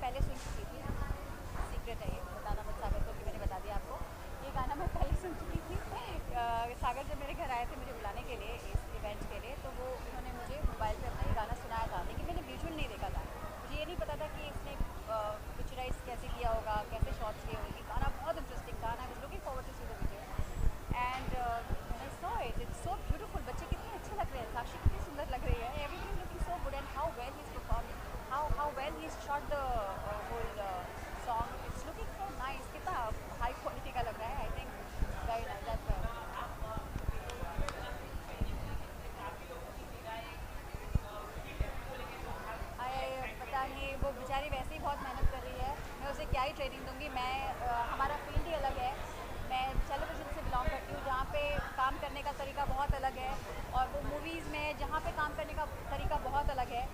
पहले सुन चुकी थी, सीक्रेट है ये, बताना मत सागर को कि मैंने बता दिया आपको। ये गाना मैं पहले सुन चुकी थी। सागर जब मेरे घर आए थे मुझे बुलाने के लिए इस इवेंट के लिए, तो वो उन्होंने मुझे मोबाइल पे अपना ये गाना सुनाया था, लेकिन मैंने विजुअल नहीं देखा था। मुझे ये नहीं पता था कि इसने पिक्चराइज कैसे किया होगा, कैसे शॉट्स लिए होंगे। गाना बहुत इंटरेस्टिंग था, I was looking forward to see the video and when I saw it, it's so beautiful. बच्चे कितने अच्छे लग रहे हैं, साक्षी कितनी सुंदर लग रही है, everybody is looking so good and how well he is performing, how well he's shot the whole song. It's looking so nice. कितना high quality का लग रहा है. I think very nice. That's पता नहीं, वो बेचारी वैसे ही बहुत मेहनत कर रही है, मैं उसे क्या ही ट्रेनिंग दूंगी। मैं हमारा फील्ड ही अलग है, मैं टेलीविज़न से बिलोंग करती हूँ जहाँ पे काम करने का तरीका बहुत अलग है, और वो मूवीज़ में जहाँ पे काम करने का तरीका बहुत अलग है।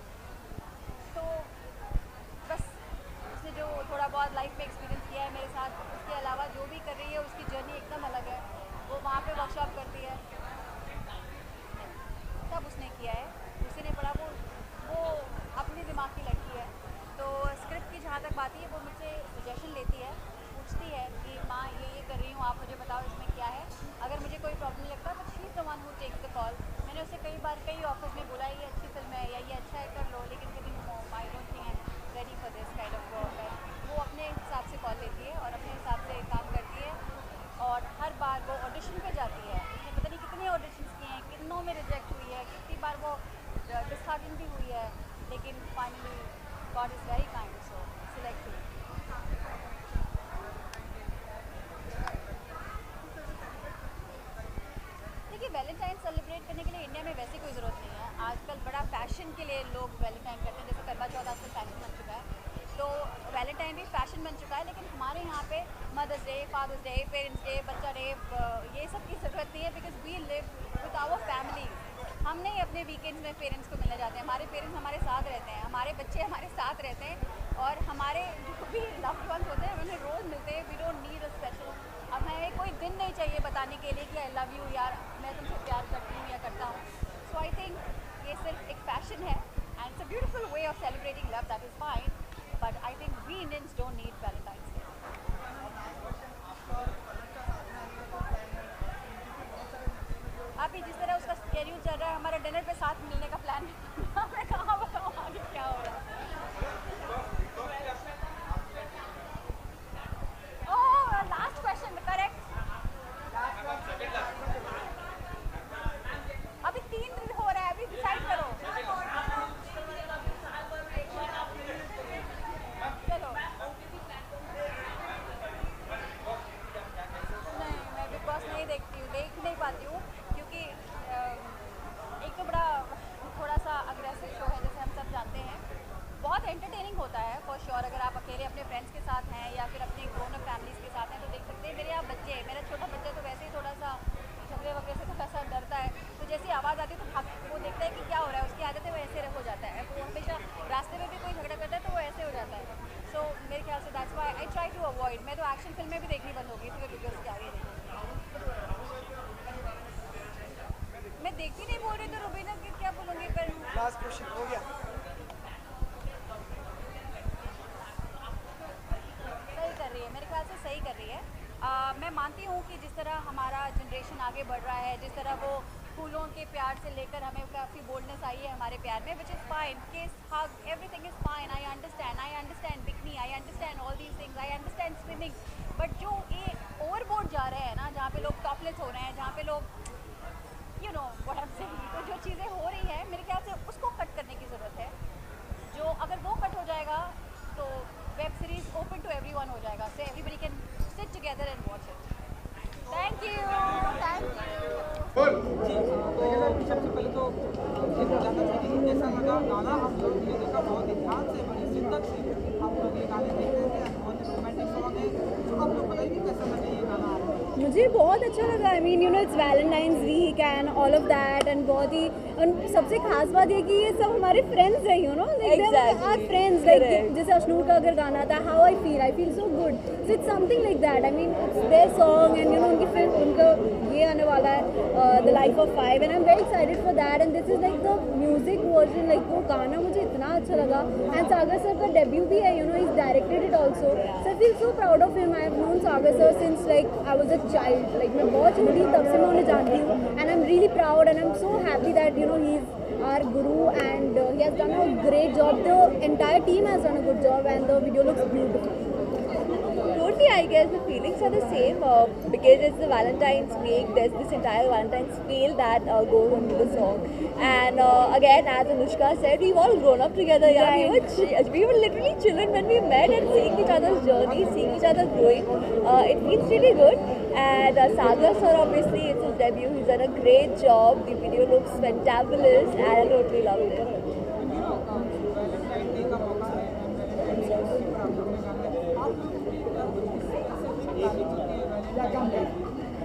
तो बस उसने जो थोड़ा बहुत लाइफ में एक्सपीरियंस किया है मेरे साथ, उसके अलावा जो भी कर रही है उसकी जर्नी एकदम अलग है। वो वहाँ पे वर्कशॉप करती है, सब उसने किया है, उसी ने पढ़ा। वो अपने दिमाग की लड़की है। तो स्क्रिप्ट की जहाँ तक बात है, वो मुझसे सजेशन लेती है, पूछती है कि माँ ये कर रही हूँ, आप मुझे बताओ इसमें क्या है। अगर मुझे कोई प्रॉब्लम लगता तो she is the one who takes the call. मैंने उससे कई ऑफर्स में बोला ये अच्छी फिल्म है या ये अच्छा है कर लो, लेकिन कभी I don't think I am ready for this kind of work. वो अपने हिसाब से कॉल लेती है और अपने हिसाब से काम करती है, और हर बार वो ऑडिशन पे जाती है। उसने पता नहीं कितने ऑडिशंस किए हैं, कितनों में रिजेक्ट हुई है, कितनी बार वो डिसहार्टन भी हुई है, लेकिन finally God is very kind, so select हुई। देखिए, वैलेंटाइन सेलिब्रेट करने के लिए इंडिया में वैसी कोई ज़रूरत नहीं है। आजकल बड़ा फैशन के लिए लोग वैलेंटाइन करते हैं, जैसे करवा चौथ आजकल फैशन बन चुका है, तो वैलेंटाइन भी फैशन बन चुका है। लेकिन हमारे यहाँ पे mother's day, father's day, parents day, बच्चा डे, ये सब की ज़रूरत नहीं है, because we live with our family. हम नहीं अपने वीकेंड्स में पेरेंट्स को मिलने जाते हैं, हमारे पेरेंट्स हमारे साथ रहते हैं, हमारे बच्चे हमारे साथ रहते हैं, और हमारे जो भी लव्ड वंस होते हैं उन्हें रोज़ मिलते हैं। We don't need a special, अब हमें कोई दिन नहीं चाहिए बताने के लिए कि आई लव यू यार, मैं तुमसे प्यार करती हूँ या करता हूँ। सो आई थिंक ये सिर्फ एक फैशन है, and it's a beautiful way of celebrating love, that is fine, but I think we Indians don't need Valentine's day. अभी जिस तरह उसका स्केड्यूल चल रहा है, हमारा डिनर पे साथ मिलने का प्लान है। मैं कहाँ बताऊँ आगे क्या हो रहा है। ओह, लास्ट क्वेश्चन, करेक्ट। अभी 3 हो रहा है, अभी डिसाइड करो। चलो, नहीं, मैं बिग बॉस नहीं देखती हूँ, देख नहीं पाती हूँ, क्योंकि एक तो बड़ा थोड़ा सा अग्रेसिव शो है, जैसे हम सब जानते हैं। बहुत एंटरटेनिंग होता है फॉर श्योर, अगर आप अकेले अपने फ्रेंड्स के साथ हैं या फिर अपने ग्रोन अप फैमिलीज़ के साथ हैं तो देख सकते हैं। मेरे यहाँ बच्चे हैं, मेरा छोटा बच्चा तो वैसे ही थोड़ा सा झगड़े वगैरह से थोड़ा सा डरता है, तो जैसी आवाज़ आती है तो भाग, वो देखता है कि क्या हो रहा है, उसकी आदत है वो ऐसे हो जाता है। वो हमेशा रास्ते में भी कोई झगड़ा करता है तो वो ऐसे हो जाता है। सो मेरे ख्याल से that's why I try to avoid. मैं तो एक्शन फिल्में भी देखनी बंद हो गई थी बिग बॉस के आगे नहीं। मैं देखती नहीं बोल रही तो रुबीना की क्या बोलूँगी फिर। लास्ट क्वेश्चन हो गया। सही कर रही है, मेरे ख्याल से सही कर रही है। मैं मानती हूँ कि जिस तरह हमारा जनरेशन आगे बढ़ रहा है, जिस तरह वो फूलों के प्यार से लेकर हमें काफ़ी बोल्डनेस आई है हमारे प्यार में, विच is fine, kiss hug, everything is fine. I understand bikini, I understand all these things, I understand swimming, but जो ये ओवरबोर्ड जा रहे हैं ना, जहाँ पे लोग टॉपलेस हो रहे हैं, जहाँ पे लोग you know what I am saying, तो जो चीज़ें हो रही हैं मेरे ख्याल से उसको कट करने की ज़रूरत है। जो अगर वो कट हो जाएगा तो web series open to everyone हो जाएगा, so everybody can sit together and watch it. Thank you, thank you. जी, तो सबसे पहले तो ये जानना चाहिए कि कैसा लगा गाना। हम लोग ये देखा बहुत ही ध्यान से, बड़ी शिद्दत से हम लोग ये गाने देख रहे थे, बहुत ही रोमांटिक सॉन्ग है। तो आप लोग बताइए कैसा लगा ये गाना आपको? मुझे बहुत अच्छा लगा। I mean you know it's Valentine's week and all of that, and बहुत ही, और सबसे खास बात ये कि ये सब हमारे फ्रेंड्स हैं, you know our friends. Like जैसे अश्नूर का अगर गाना था how I feel so good, so it's something like that. I mean it's their song, and you know उनकी फिल्म, उनका ये आने वाला है The Life of Five, and I'm very excited for that. And this is like the music version, like वो गाना मुझे इतना अच्छा लगा. And Sagar sir का debut भी है, you know, he's directed it also. So I feel so proud of him. I have known Sagar sir since like I was a child. Like मैं बहुत छोटी तब से मैं उन्हें जानती हूँ. And I'm really proud and I'm so happy that you know he's our guru and he has done a great job. The entire team has done a good job and the video looks beautiful. Totally, I guess the feelings are the same because it's the Valentine's week. There's this entire Valentine's feel that goes into the song. And again, as Anushka said, we've all grown up together. Yeah, we were literally children when we met and seeing each other's journey, seeing each other growing. It feels really good. And Sagar sir, obviously, it's his debut. He's done a great job. The video looks fantabulous, and I totally loved it. Valentine day का मौका है Valentine day पर आप लोगों ने गाना है आप लोग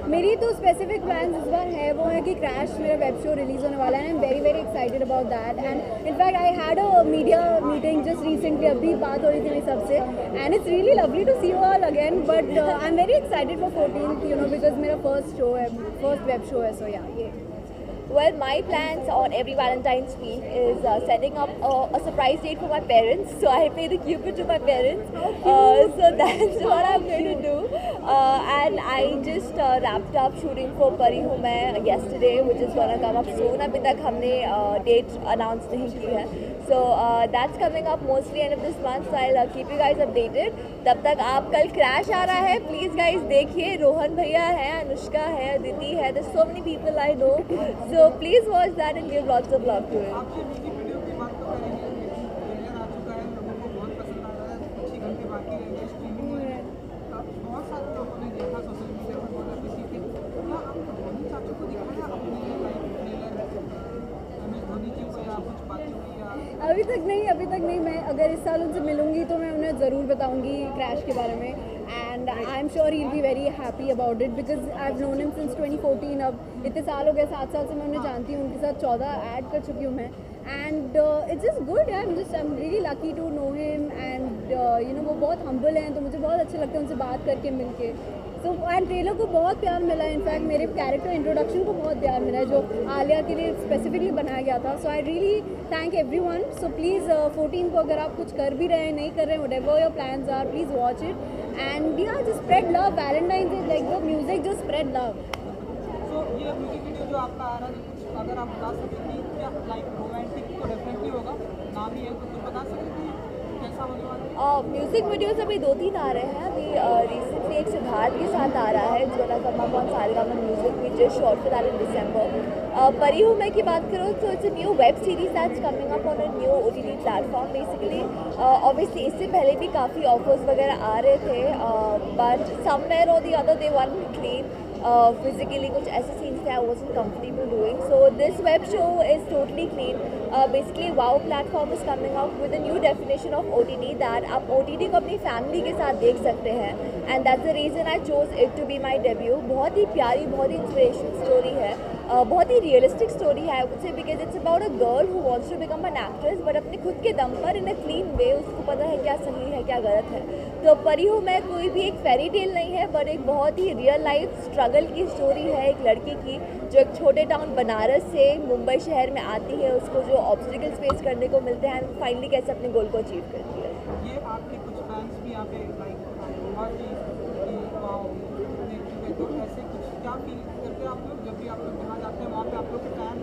मेरी तो स्पेसिफिक प्लान्स इस बार है वो है कि क्रैश मेरा वेब शो रिलीज होने वाला है. I am very very excited about that. And in fact I had a media meeting just recently. अभी बात हो रही थी मेरी सबसे and it's really lovely to see you all again. But I am very excited for 14th you know because मेरा first show है, first web show है. सो या ये Well, my plans on every Valentine's week is setting up a surprise date for my parents. So I pay the Cupid to my parents. So that's what I'm going to do. And I just wrapped up shooting for Pari Hu Main yesterday, which is gonna come up soon. अभी तक हमने date announce नहीं की है. So that's coming up mostly end of this month. So I'll keep you guys updated. तब तक आप कल क्रैश आ रहा है, प्लीज़ गाइज देखिए. रोहन भैया है, अनुष्का है, अदिति है. There's so many people I know. So please watch that and give lots of love to it. आपके म्यूजिक वीडियो की बात तो करेंगे लेकिन ट्रेलर आ चुका है, लोगों को बहुत पसंद आ रहा है. कुछ ही घंटे बाकी रह गए स्ट्रीमिंग में. बहुत सारे लोगों ने देखा सोशल मीडिया पर, बहुत अप्रिशिएट किया. क्या आपको धोनी चाचू को दिखाया अपने लाइव ट्रेलर MS धोनी जी को या कुछ बातें हुई या अभी तक नहीं. मैं अगर इस साल उनसे मिलूंगी तो मैं उन्हें ज़रूर बताऊंगी क्रैश के बारे में. And I am sure he will be very happy about it because I have known him since 2014. अब इतने साल हो गए, 7 साल से मैं उन्हें जानती हूँ. उनके साथ 14 ऐड कर चुकी हूँ मैं. And it's just good. I am really lucky to know him. And you know वो बहुत हम्बल हैं तो मुझे बहुत अच्छा लगता है उनसे बात करके मिल के. सो एंड ट्रेलर को बहुत प्यार मिला है. इनफैक्ट मेरे कैरेक्टर इंट्रोडक्शन को बहुत प्यार मिला है जो आलिया के लिए स्पेसिफिकली बनाया गया था. So I really thank everyone. So please 14 को अगर आप कुछ कर भी रहे हैं, नहीं कर रहे हैं, whatever your plans are, please watch it. And या just spread love. Valentine's is like the music, just spread love. So ये म्यूजिक वीडियो जो आपका आ रहा है, कुछ अगर आप बता सकें कि क्या लाइक रोमांटिक तो डेफिनेटली होगा, ना भी है तो कुछ बता सकते हैं कैसा होने वाला है? म्यूजिक वीडियोस अभी 2-3 आ रहे हैं. अभी रिसेंटली एक सिद्धार्थ के साथ आ रहा है जो ना come upon Saregama music which is short for that in December. परी हूँ मैं की बात करूँ तो it's a new web series that's coming up on a new OTT platform basically. Obviously इससे पहले भी काफ़ी ऑफर्स वगैरह आ रहे थे बट समवेयर और the other they want to clean physically कुछ ऐसे scenes थे I wasn't comfortable doing. So this web show is totally clean. Basically Wow platform is coming out with a new definition of OTT that आप OTT को अपनी family के साथ देख सकते हैं. And that's the reason I chose it to be my debut. बहुत ही प्यारी, बहुत ही इंस्पिरेशनल स्टोरी है. बहुत ही रियलिस्टिक स्टोरी है I would say because it's about a girl who wants to become an actress but अपने खुद के दम पर इन अ क्लीन वे उसको पता है क्या सही है क्या गलत है. तो परी हूँ मैं कोई भी एक फेरी टेल नहीं है बट एक बहुत ही रियल लाइफ स्ट्रगल की स्टोरी है एक लड़की की जो एक छोटे टाउन बनारस से मुंबई शहर में आती है. उसको जो ऑब्स्टिकल्स फेस करने को मिलते हैं एंड फाइनली कैसे अपने गोल को अचीव करती है. ये आपके कुछ फैंस भी यहाँ पे लाइक बहुत ही वाओ देख चुके, तो ऐसे कुछ क्या फील करते हैं आप लोग जब भी आप लोग जहाँ जाते हैं वहाँ पे आप लोग के फैन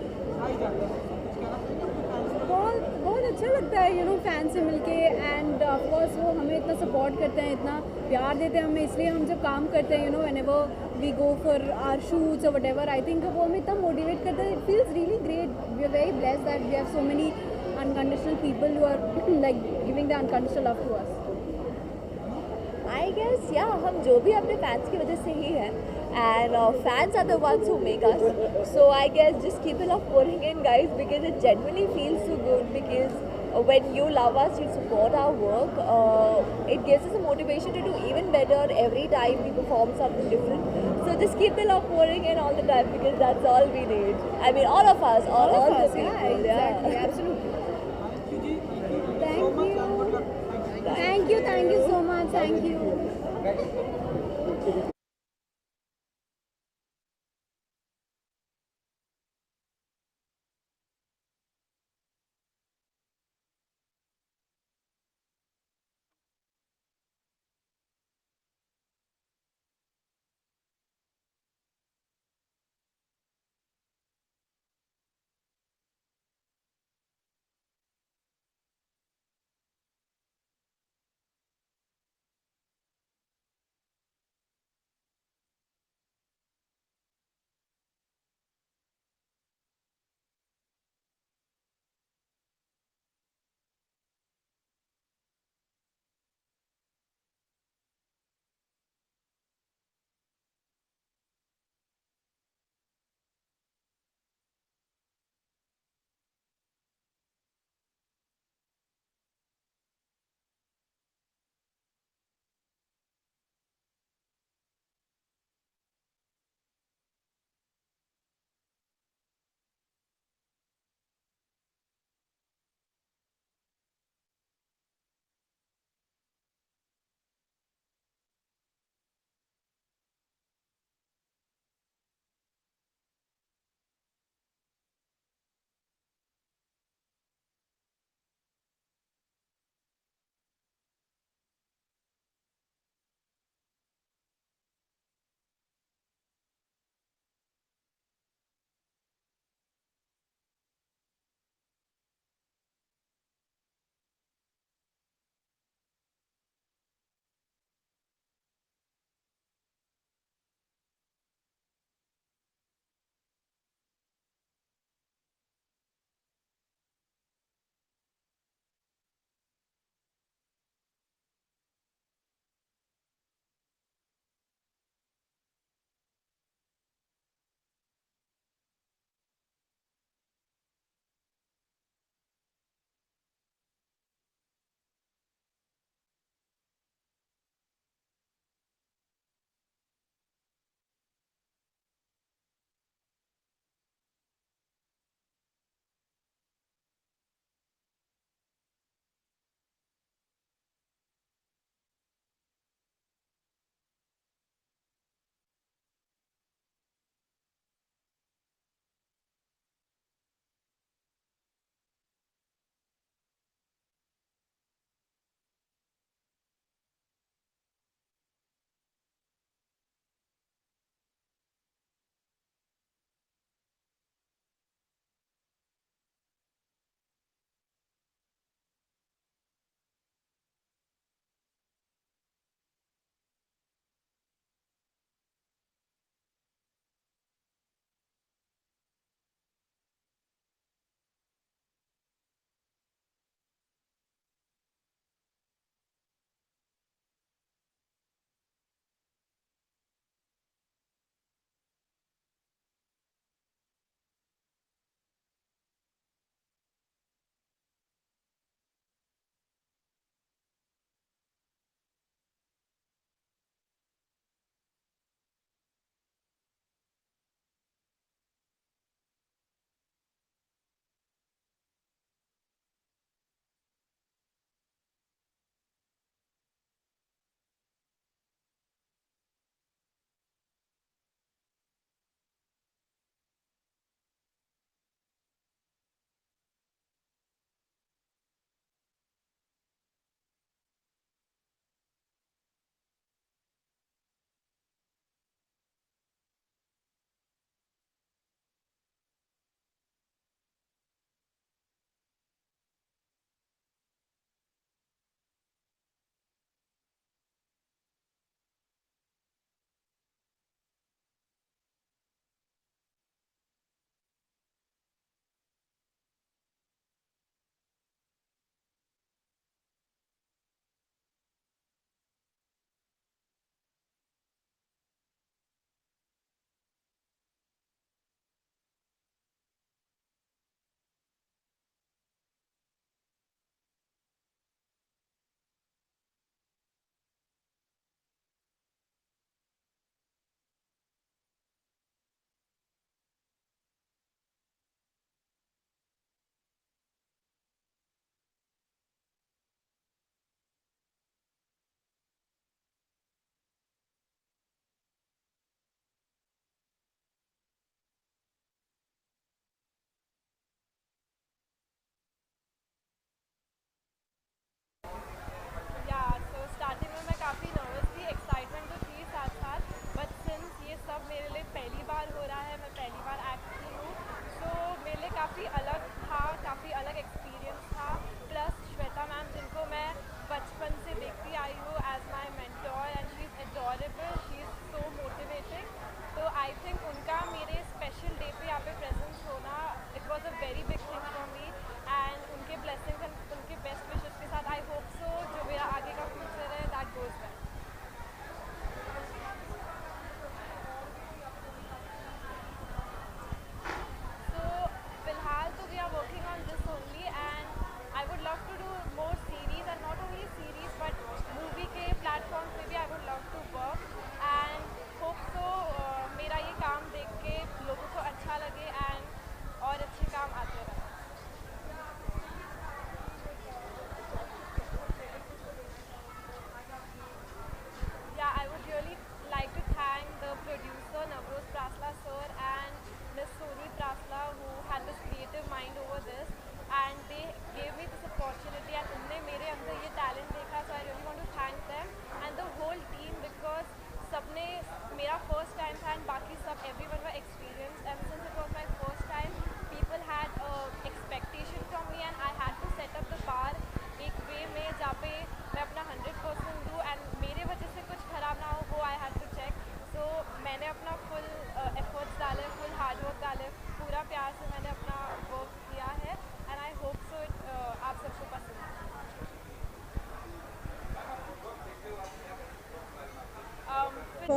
आ ही जाते हैं? कुछ कहना चाहिए अपने फैंस को? बहुत अच्छा लगता है यू नो फैन से मिलके. एंड ऑफकोर्स वो हमें इतना सपोर्ट करते हैं, इतना प्यार देते हैं हमें. इसलिए हम जब काम करते हैं you know whenever we go for our shoots और व्हाटएवर आई थिंक वो हमें इतना मोटिवेट करता है. It feels really great. We are very blessed that we have so many unconditional people who are like giving the unconditional love to us. I guess या हम जो भी अपने फैंस की वजह से ही हैं and fans are the ones who make us. So I guess just keep it up pouring in guys because it genuinely feels so good because when you love us, you support our work, it gives us a motivation to do even better every time we perform something different. So just keep the love pouring in all the time because that's all we need. I mean all of us, all of the us, people. yeah, exactly, absolutely. Thank you so much and good luck. Thank you so much. Thank you.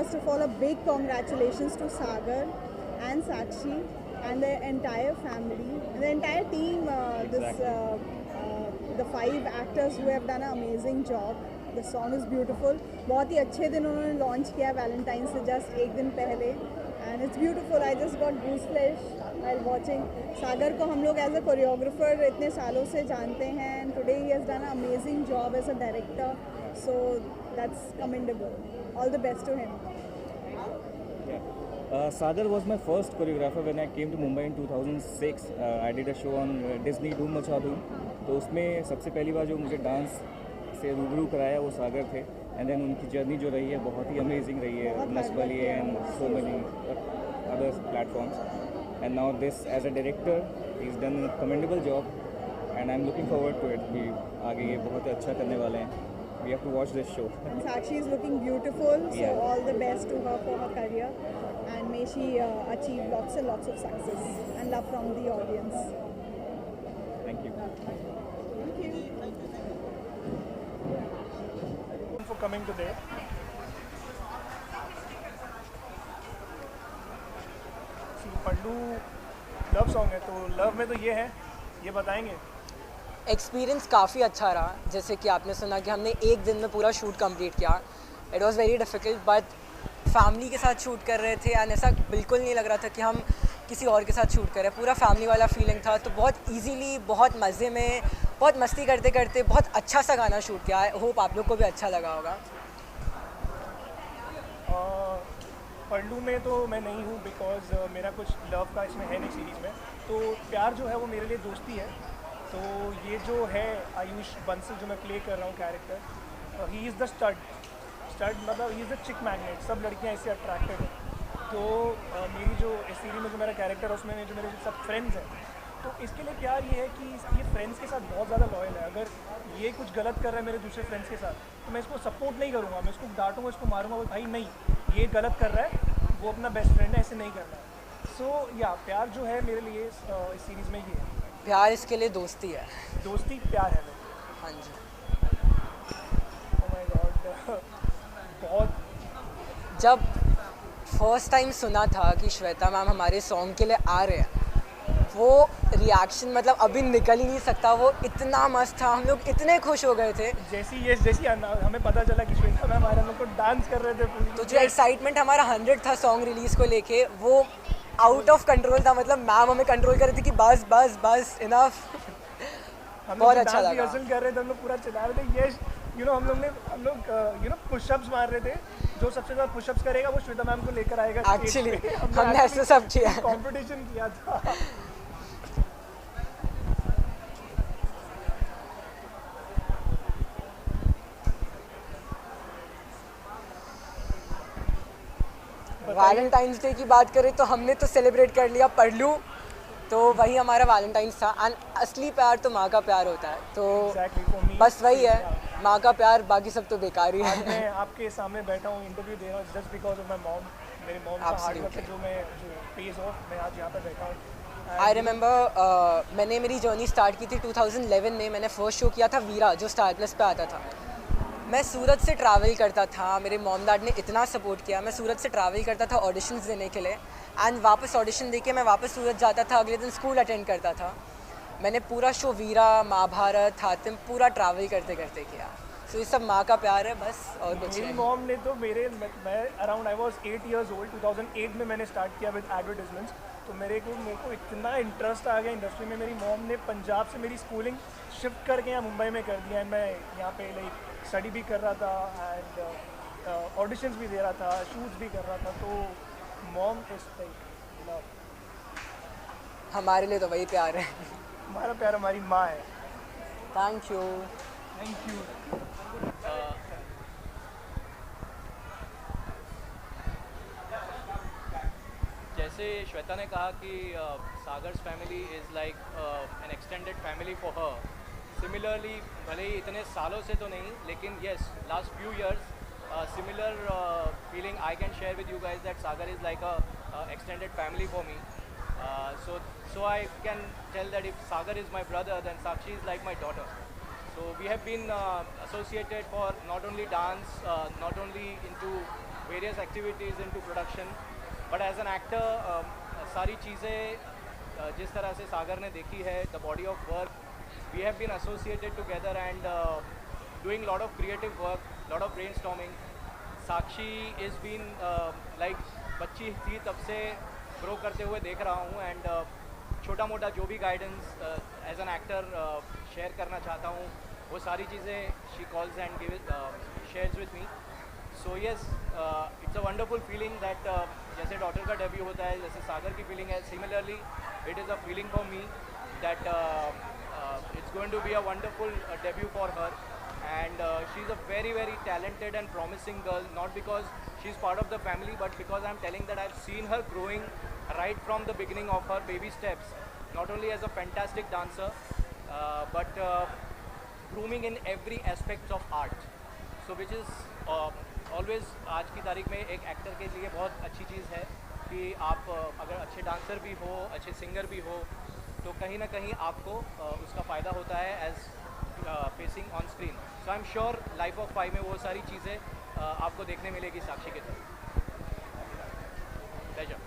first of all, a big congratulations to Sagar and Sakshi and the entire family, the entire team. The 5 actors who have done an amazing job. The song is beautiful. बहुत ही अच्छे दिन उन्होंने launch किया Valentine's से just एक दिन पहले, and it's beautiful. I just got gooseflesh while watching. सागर को हम लोग as a choreographer इतने सालों से जानते हैं, and today he has done an amazing job as a director. So that's commendable. All the best to him. Sagar was my first choreographer when I came to Mumbai in 2006. I did a show on Disney Dhoom Macha Dhoom. तो उसमें सबसे पहली बार जो मुझे dance से रूबरू कराया वो सागर थे. एंड देन उनकी जर्नी जो रही है बहुत ही अमेजिंग रही है, नस्बली and so many other platforms. And now this as a director he is done commendable job and I am looking forward to it. भी आगे ये बहुत अच्छा करने वाले हैं. We have to watch this show. And Sakshi is looking beautiful, so Yeah. all the best to her for her career, and may she achieve lots and lots of success and love from the audience. Thank you. For coming today. Pallu love song है, तो love में तो ये है, ये बताएंगे. Experience काफ़ी अच्छा रहा. जैसे कि आपने सुना कि हमने एक दिन में पूरा शूट कंप्लीट किया. It was very difficult, but family के साथ शूट कर रहे थे एंड ऐसा बिल्कुल नहीं लग रहा था कि हम किसी और के साथ शूट कर रहे हैं. पूरा फैमिली वाला फीलिंग था. तो बहुत इजीली, बहुत मज़े में, बहुत मस्ती करते करते बहुत अच्छा सा गाना शूट किया. आई होप आप लोग को भी अच्छा लगा होगा. पल्लू में तो मैं नहीं हूँ बिकॉज मेरा कुछ लव का इसमें है नहीं सीरीज़ में. तो प्यार जो है वो मेरे लिए दोस्ती है. तो ये जो है आयुष बंसल जो मैं प्ले कर रहा हूँ character, he is the stud मतलब he is the chick magnet. सब लड़कियाँ इससे अट्रैक्टेड हैं. तो मेरी जो इस सीरीज में जो मेरा कैरेक्टर है उसमें जो मेरे सब फ्रेंड्स हैं, तो इसके लिए प्यार ये है कि ये फ्रेंड्स के साथ बहुत ज़्यादा लॉयल है. अगर ये कुछ गलत कर रहा है मेरे दूसरे फ्रेंड्स के साथ तो मैं इसको सपोर्ट नहीं करूँगा, मैं इसको डांटूंगा, इसको मारूंगा, भाई नहीं ये गलत कर रहा है, वो अपना बेस्ट फ्रेंड है, ऐसे नहीं करना है. सो या प्यार जो है मेरे लिए इस सीरीज़ में ये है. प्यार इसके लिए दोस्ती है. दोस्ती प्यार है मेरे. हाँ जी. Oh my God. बहुत जब फर्स्ट टाइम सुना था कि श्वेता मैम हमारे सॉन्ग के लिए आ रहे हैं, वो रिएक्शन मतलब अभी निकल ही नहीं सकता. वो इतना मस्त था, हम लोग इतने खुश हो गए थे. जैसी हमें पता चला कि श्वेता मैम हमारे लोग को डांस कर रहे थे पूरी, तो जो एक्साइटमेंट हमारा 100 था सॉन्ग रिलीज़ को लेके, वो आउट ऑफ कंट्रोल था. मतलब मैम हमें कंट्रोल कर रही थी कि बस बस बस इनफ. बहुत अच्छा लगा. रिहर्सल कर रहे थे हम लोग, पूरा चला रहे थे. यस हम लोग पुशअप्स मार रहे थे. जो सबसे ज़्यादा पुशअप्स करेगा वो श्वेता मैम को लेकर आएगा. एक्चुअली हमने ऐसे सब किया. कंपटीशन किया था. वैलेंटाइंस डे की बात करें तो हमने तो सेलिब्रेट कर लिया पल्लू, तो वही हमारा वैलेंटाइंस था. एंड असली प्यार तो माँ का प्यार होता है. तो बस वही है, माँ का प्यार, बाकी सब तो बेकार ही है. मैं आपके सामने बैठा हूँ, इंटरव्यू दे रहा हूँ just because of my mom. मेरी मॉम का हार्ड वर्क है जो पेज ऑफ मैं आज यहाँ पर बैठा हूँ. आई रिमेंबर मैंने मेरी जर्नी स्टार्ट की थी 2011 में. मैंने फर्स्ट शो किया था वीरा, जो स्टार प्लस पे आता था. मैं सूरत से ट्रैवल करता था, मेरे मॉम डैड ने इतना सपोर्ट किया. मैं सूरत से ट्रैवल करता था ऑडिशंस देने के लिए, एंड वापस ऑडिशन देके मैं वापस सूरत जाता था. अगले दिन स्कूल अटेंड करता था. मैंने पूरा शो वीरा, महाभारत, हातिम पूरा ट्रैवल करते करते किया. सो ये सब माँ का प्यार है बस, और कुछ मेरी नहीं. मॉम ने तो मैं around I was 8 years old. 2008 में मैंने स्टार्ट किया विद एडवर्टाइजमेंट्स. तो मेरे को इतना इंटरेस्ट आ गया इंडस्ट्री में. मेरी मॉम ने पंजाब से मेरी स्कूलिंग शिफ्ट करके यहाँ मुंबई में कर दिया. एंड मैं यहाँ पे लाइक स्टडी भी कर रहा था एंड ऑडिशंस भी दे रहा था, शूट्स भी कर रहा था. तो मॉम इज लाइक लव. हमारे लिए तो वही प्यार है. हमारा प्यार हमारी माँ है. Thank you. Thank you. जैसे श्वेता ने कहा कि Sagar's family is like an extended family for her. Similarly भले ही इतने सालों से तो नहीं, लेकिन yes last few years similar feeling I can share with you guys that Sagar is like a extended family for me. So I can tell that if Sagar is my brother, then Sakshi is like my daughter. So we have been associated for not only dance, not only into various activities into production. But as an actor, सारी चीज़ें जिस तरह से सागर ने देखी है, the body of work, we have been associated together and doing lot of creative work, lot of brainstorming. Sakshi is been like बच्ची थी तब से ग्रो करते हुए देख रहा हूँ एंड छोटा मोटा जो भी guidance as an actor share करना चाहता हूँ वो सारी चीज़ें she calls and shares with me. So yes, it's a wonderful feeling that जैसे डॉटर का डेब्यू होता है, जैसे सागर की फीलिंग है, similarly it is a feeling for me that it's going to be a wonderful debut for her, and she's a very talented and promising girl, not because she's part of the family but because I'm telling that I've seen her growing right from the beginning of her baby steps, not only as a fantastic dancer but grooming in every aspect of art, so which is always आज की तारीख में एक actor के लिए बहुत अच्छी चीज़ है कि आप अगर अच्छे डांसर भी हो, अच्छे सिंगर भी हो, तो कहीं ना कहीं आपको उसका फ़ायदा होता है as facing on screen. So I am sure Life of Pi में वो सारी चीज़ें आपको देखने मिलेगी साक्षी के थ्रू. प्लेजर.